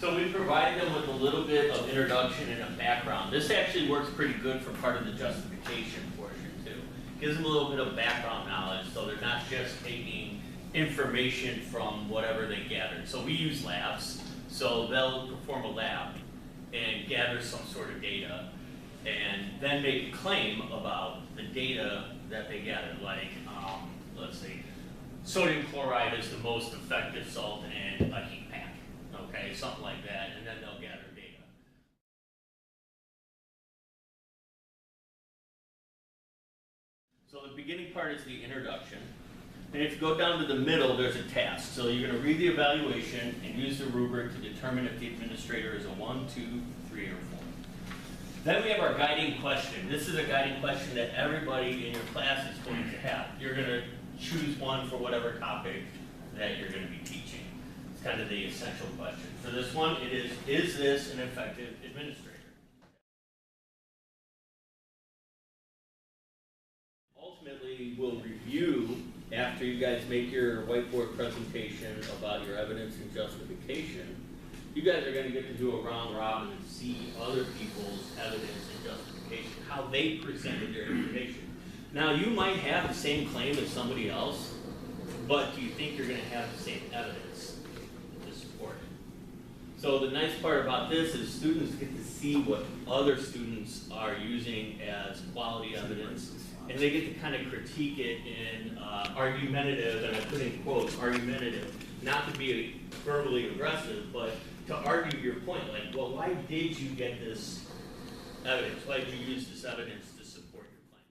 So we provided them with a little bit of introduction and a background. This actually works pretty good for part of the justification portion too. Gives them a little bit of background knowledge so they're not just taking information from whatever they gathered. So we use labs, so they'll perform a lab and gather some sort of data and then make a claim about the data that they gathered, like, let's see, sodium chloride is the most effective salt in a heat pack, okay, something like that, and then they'll gather data. So the beginning part is the introduction, and if you go down to the middle, there's a task. So you're going to read the evaluation and use the rubric to determine if the administrator is a 1, 2, 3, or 4. Then we have our guiding question. This is a guiding question that everybody in your class is going to have. You're going to choose one for whatever topic that you're going to be teaching. It's kind of the essential question. For this one, it is this an effective administrator? Ultimately, we'll review, after you guys make your whiteboard presentation about your evidence and justification, you guys are going to get to do a round robin and see other people's evidence and justification, how they presented their information. Now, you might have the same claim as somebody else, but do you think you're going to have the same evidence to support it? So the nice part about this is students get to see what other students are using as quality evidence, and they get to kind of critique it in argumentative, and I put in quotes, argumentative, not to be verbally aggressive, but to argue your point, like, well, why did you get this evidence? Why did you use this evidence to support your claim?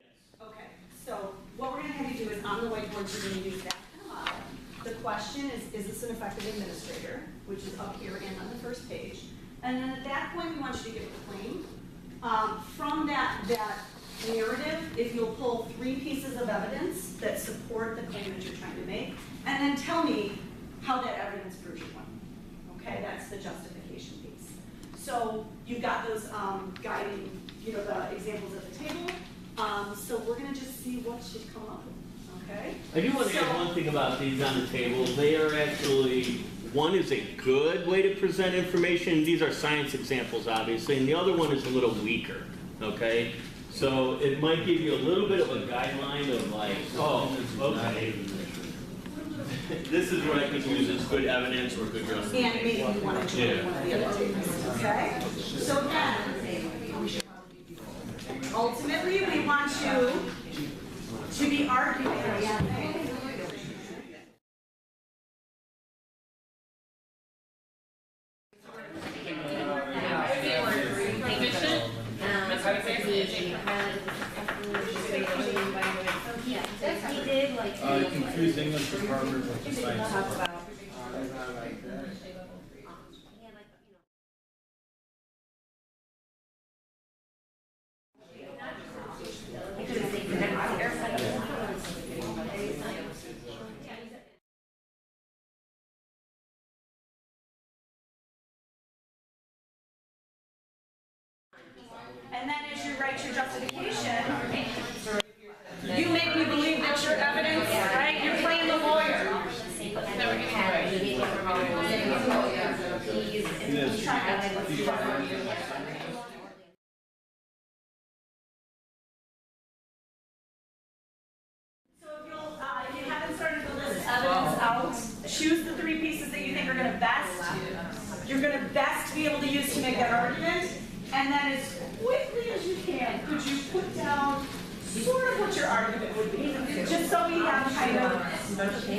Yes. Okay, so what we're going to have you do is on the whiteboard, you're going to use that kind of model. The question is this an effective administrator, which is up here and on the first page. And then at that point, we want you to give a claim. From that narrative, if you'll pull 3 pieces of evidence that support the claim that you're trying to make, and then tell me how that evidence proves your point. Okay, that's the justification piece. So you've got those guiding, the examples at the table. So we're going to just see what should come up with. Okay. I do want to add one thing about these on the table. They are actually, one is a good way to present information. These are science examples, obviously, and the other one is a little weaker. Okay. So it might give you a little bit of a guideline of like, oh, okay, this is what I could use as good evidence or good justification. And maybe you want to join one of the other tables, okay? So again, ultimately we want you to be arguing. Confused English for Harvard with the science. And then as you write your justification, you make me believe that your evidence, right? You're playing the lawyer. So if you haven't started to list evidence out, choose the 3 pieces that you think are going to you're going to best be able to use to make that argument, and then as quickly as you can, could you put down sort of what your argument would be, just so we have kind of.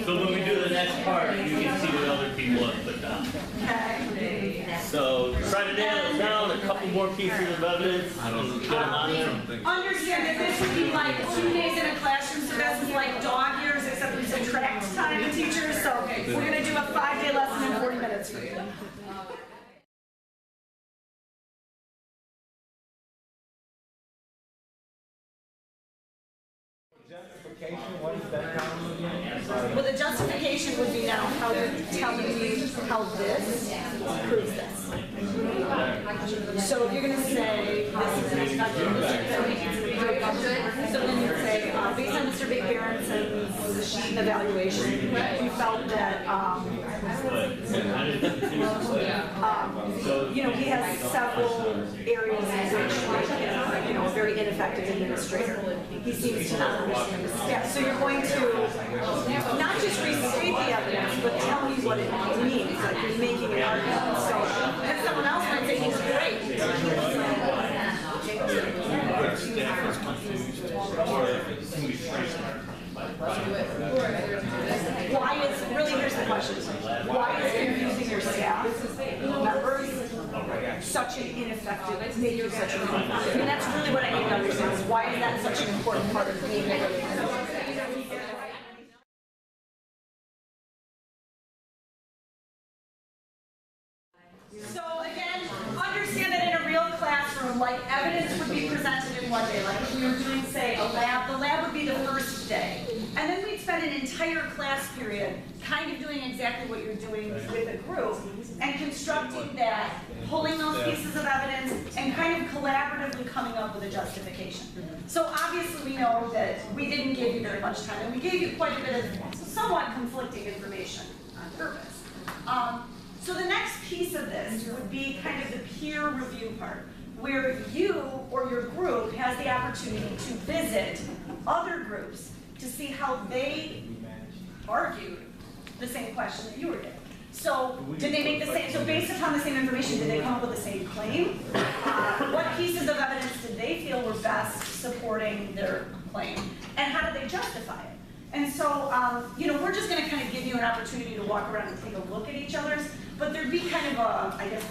So when we do the next part, you can see what other people have put down. Okay. So try to nail it down, a couple more pieces of evidence. I don't get them on there. Understand that this would be like 2 days in a classroom, so this is like dog years, except we subtract time to teachers. So we're going to do a 5-day lesson in 40 minutes for you. Justification, what is that column again? Well, the justification would be now how you're telling me how this proves this. So if you're going to say this is an effective, so then you'd say based on Mr. Big Berenson's sheet and evaluation. We felt that, you know, he has several areas in which make him, you know, a very ineffective administrator. He seems to not understand the steps. So you're going to not just restate the evidence, but tell you what it means. Like you're making an argument. So, and someone else might say he's great. Staff is confused, or can we trace Why is, really here's the question, why is confusing your staff members such an ineffective, make you such an ineffective? I mean, that's really what I need to understand, is why is that such an important part of being able So again, understand that in a real classroom, like evidence would be presented in one day. Like if we were doing, say, a lab, the lab would be the first day. And then we'd spend an entire class period kind of doing exactly what you're doing with a group and constructing that, pulling those pieces of evidence and kind of collaboratively coming up with a justification. So obviously we know that we didn't give you very much time and we gave you quite a bit of somewhat conflicting information on purpose. So the next piece of this would be kind of the peer review part, where you or your group has the opportunity to visit other groups to see how they argued the same question that you were given. So did they make the same, so based upon the same information, did they come up with the same claim? What pieces of evidence did they feel were best supporting their claim? And how did they justify it? And so, you know, we're just going to kind of give you an opportunity to walk around and take a look at each other's, but there'd be kind of a, I guess,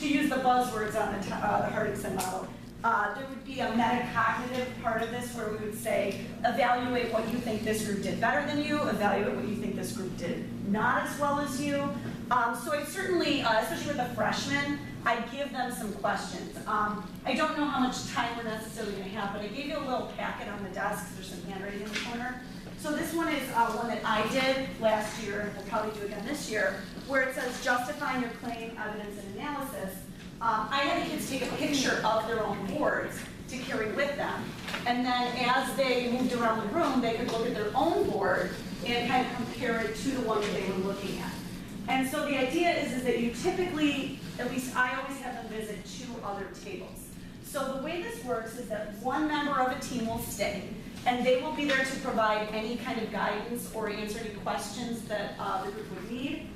to use the buzzwords on the Hardingson model, there would be a metacognitive part of this where we would say, evaluate what you think this group did better than you, evaluate what you think this group did not as well as you. So I certainly, especially with the freshmen, I give them some questions. I don't know how much time we're necessarily going to have, but I gave you a little packet on the desk. There's some handwriting in the corner. So this one is one that I did last year, and we'll probably do again this year, where it says justifying your claim, evidence, and analysis. I had the kids take a picture of their own boards to carry with them. And then as they moved around the room, they could look at their own board and kind of compare it to the one that they were looking at. And so the idea is that you typically, at least I always have them visit 2 other tables. So the way this works is that one member of a team will stay, and they will be there to provide any kind of guidance or answer any questions that the group would need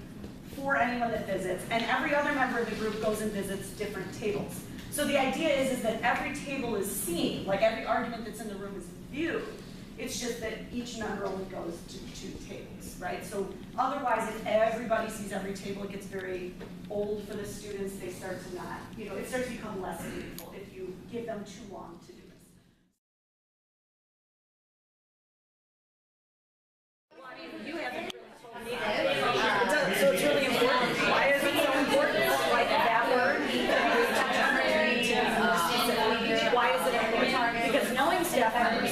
for anyone that visits. And every other member of the group goes and visits different tables. So the idea is that every table is seen, like every argument that's in the room is viewed. It's just that each member only goes to 2 tables, right? So otherwise, if everybody sees every table, it gets very old for the students. They start to not, you know, it starts to become less meaningful if you give them too long to do this. Well, I mean, you haven't really told me that. So it's really important. Why is it so important? Like that word, why is it important? Because knowing staff members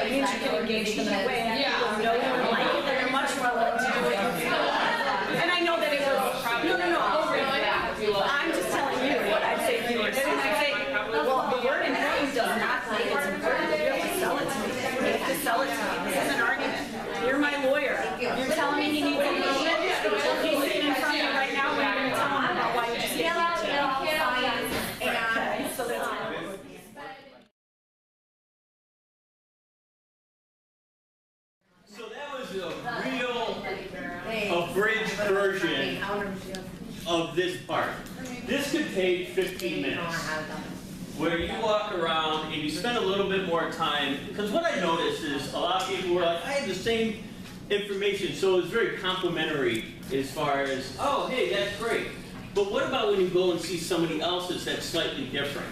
means you can engage them in a way and people know you and like it, they're much more willing to do it. And I know that it was, no. I'm just telling you what I'd say to you. And I say, well, the word important does not mean it's important. You have to sell it to me. You have to sell it to me. This is an argument. You're my lawyer. You're telling me he needs a motion. He's sitting in front of you right now. We're going to tell him about why you just can't do it. Okay, so that's So that was a real abridged version of this part. This could take 15 minutes, where you walk around and you spend a little bit more time, because what I noticed is a lot of people were like, I had the same information, so it was very complimentary as far as, oh, hey, that's great. But what about when you go and see somebody else's that's slightly different?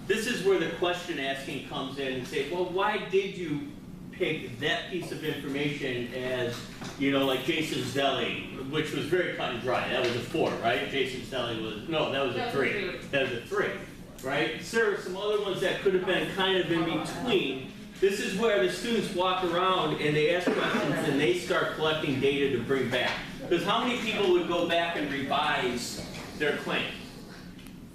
This is where the question asking comes in and say, well, why did you pick that piece of information as, you know, like Jason's Deli, which was very cut and dry. That was a 4, right? Jason's Deli was, no, that was a 3. That was a 3, right? So there were some other ones that could have been kind of in between. This is where the students walk around and they ask questions and they start collecting data to bring back. Because how many people would go back and revise their claim?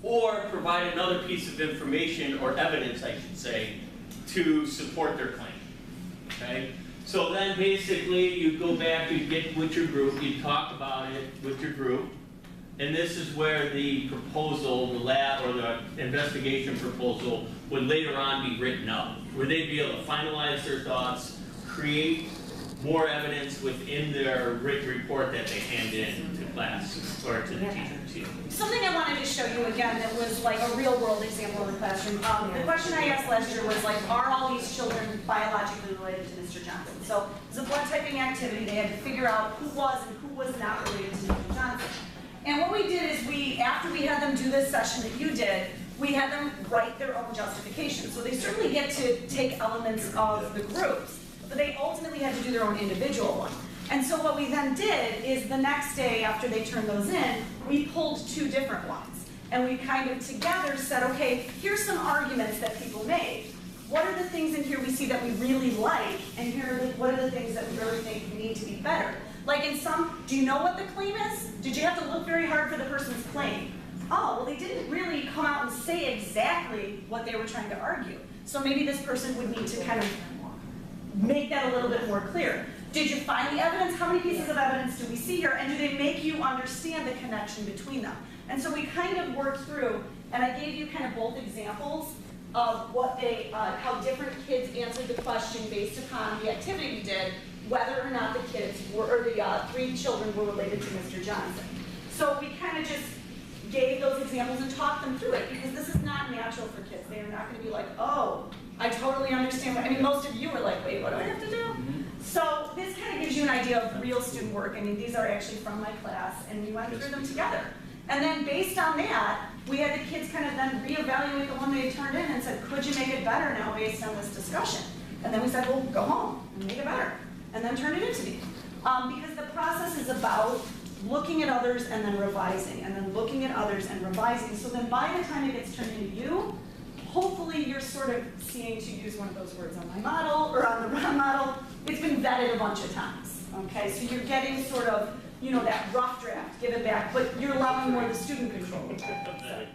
Or provide another piece of information or evidence, I should say, to support their claim. Okay? So then basically you go back, you get with your group, you talk about it with your group. And this is where the proposal, the lab or the investigation proposal would later on be written up. Where they'd be able to finalize their thoughts, create more evidence within their written report that they hand in to class or to the teachers. Something I wanted to show you again that was like a real world example in the classroom. The question I asked last year was like, are all these children biologically related to Mr. Johnson? So it was a blood typing activity. They had to figure out who was and who was not related to Mr. Johnson. And what we did is after we had them do this session that you did, we had them write their own justification. So they certainly get to take elements of the groups, but they ultimately had to do their own individual one. And so what we then did is the next day after they turned those in, we pulled 2 different ones. And we kind of together said, okay, here's some arguments that people made. What are the things in here we see that we really like, and what are the things that we really think need to be better? Like in some, do you know what the claim is? Did you have to look very hard for the person's claim? Oh, well they didn't really come out and say exactly what they were trying to argue. So maybe this person would need to kind of make that a little bit more clear. Did you find the evidence? How many pieces of evidence do we see here? And do they make you understand the connection between them? And so we kind of worked through, and I gave you kind of both examples of what how different kids answered the question based upon the activity we did, whether or not the kids were, or the 3 children were related to Mr. Johnson. So we kind of just gave those examples and talked them through it, because this is not natural for kids. They are not going to be like, oh, I totally understand what, I mean, most of you were like, wait, what do I have to do? So this kind of gives you an idea of real student work. I mean, these are actually from my class, and we went through them together. And then based on that, we had the kids kind of then reevaluate the one they had turned in and said, could you make it better now based on this discussion? And then we said, well, go home and make it better, and then turn it into me. Because the process is about looking at others and then revising, and then looking at others and revising. So then by the time it gets turned into you, hopefully you're sort of seeing, to use one of those words on my model, or on the ROM model, it's been vetted a bunch of times, okay? So you're getting sort of, you know, that rough draft, give it back, but you're allowing more of the student control. So.